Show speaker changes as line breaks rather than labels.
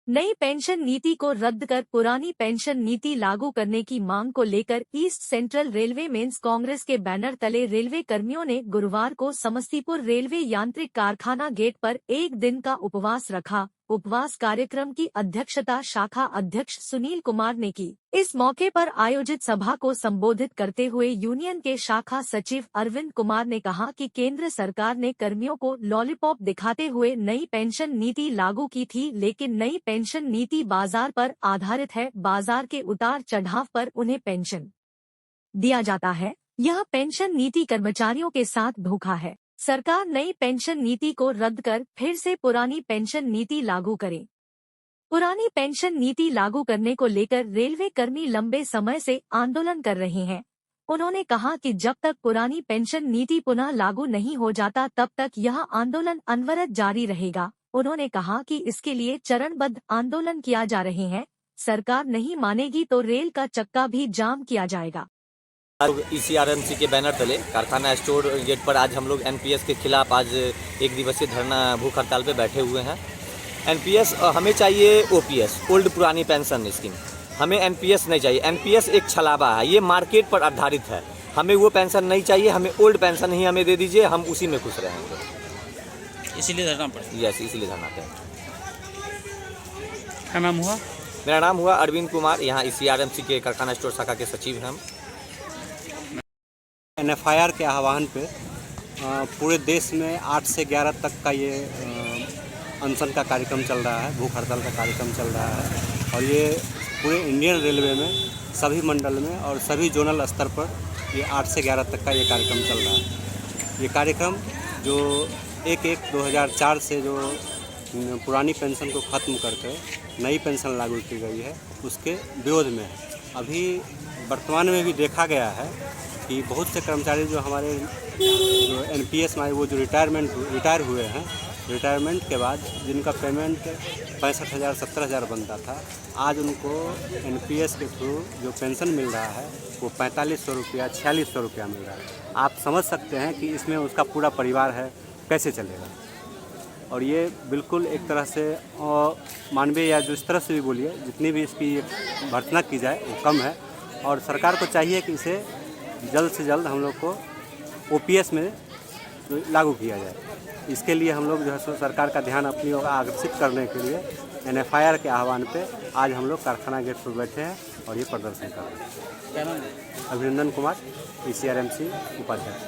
नई पेंशन नीति को रद्द कर पुरानी पेंशन नीति लागू करने की मांग को लेकर east central railway men's congress के बैनर तले रेलवे कर्मियों ने गुरुवार को समस्तीपुर रेलवे यांत्रिक कारखाना गेट पर एक दिन का उपवास रखा। उपवास कार्यक्रम की अध्यक्षता शाखा अध्यक्ष सुनील कुमार ने की। इस मौके पर आयोजित सभा को संबोधित करते हुए यूनियन के शाखा सचिव अरविंद कुमार ने कहा कि केंद्र सरकार ने कर्मियों को लॉलीपॉप दिखाते हुए नई पेंशन नीति लागू की थी, लेकिन नई पेंशन नीति बाजार पर आधारित है। बाजार के उतार चढ़ाव पर उन्हें पेंशन दिया जाता है। यह पेंशन नीति कर्मचारियों के साथ धोखा है। सरकार नई पेंशन नीति को रद्द कर फिर से पुरानी पेंशन नीति लागू करे। पुरानी पेंशन नीति लागू करने को लेकर रेलवे कर्मी लंबे समय से आंदोलन कर रहे हैं। उन्होंने कहा कि जब तक पुरानी पेंशन नीति पुनः लागू नहीं हो जाता तब तक यह आंदोलन अनवरत जारी रहेगा। उन्होंने कहा कि इसके लिए चरणबद्ध आंदोलन किया जा रहे हैं। सरकार नहीं मानेगी तो रेल का चक्का भी जाम किया जाएगा।
ईसीआरएमसी के बैनर तले कारखाना स्टोर गेट पर आज हम लोग एनपीएस के खिलाफ आज एक दिवसीय धरना भूख हड़ताल पे बैठे हुए हैं। एनपीएस हमें चाहिए, ओपीएस ओल्ड पुरानी पेंशन स्कीम, हमें एनपीएस नहीं चाहिए। एनपीएस एक छलावा है, ये मार्केट पर आधारित है। हमें वो पेंशन नहीं चाहिए, हमें ओल्ड पेंशन ही हमें दे दीजिए, हम उसी में खुश रहेंगे।
इसीलिए धरना पड़ेगा।
यस, इसीलिए धरना पे।
क्या नाम हुआ?
मेरा नाम हुआ अरविंद कुमार, यहाँ ईसीआरएमसी के कारखाना स्टोर शाखा के सचिव हैं हम।
एनएफआईआर के आह्वान पे पूरे देश में 8 से 11 तक का ये अनशन का कार्यक्रम चल रहा है, भूख हड़ताल का कार्यक्रम चल रहा है। और ये पूरे इंडियन रेलवे में सभी मंडल में और सभी जोनल स्तर पर ये 8 से 11 तक का ये कार्यक्रम चल रहा है। ये कार्यक्रम जो 1/1/2004 से जो पुरानी पेंशन को ख़त्म करके नई पेंशन लागू की गई है उसके विरोध में है। अभी वर्तमान में भी देखा गया है कि बहुत से कर्मचारी जो हमारे जो एनपीएस में वो जो रिटायर हुए हैं, रिटायरमेंट के बाद जिनका पेमेंट 65,000 70,000 बनता था, आज उनको एनपीएस के थ्रू जो पेंशन मिल रहा है वो 4500 रुपया 4600 रुपया मिल रहा है। आप समझ सकते हैं कि इसमें उसका पूरा परिवार है, कैसे चलेगा। और ये बिल्कुल एक तरह से मानवीय या जो इस तरह से भी बोलिए, जितनी भी इसकी भर्त्सना की जाए वो कम है। और सरकार को चाहिए कि इसे जल्द से जल्द हम लोग को ओपीएस में लागू किया जाए। इसके लिए हम लोग जो है सरकार का ध्यान अपनी ओर आकर्षित करने के लिए एनएफआईआर के आह्वान पे आज हम लोग कारखाना गेट पर बैठे हैं और ये प्रदर्शन कर रहे हैं।
क्या नाम है?
अभिनंदन कुमार, ईसीआरएमसी उपाध्यक्ष।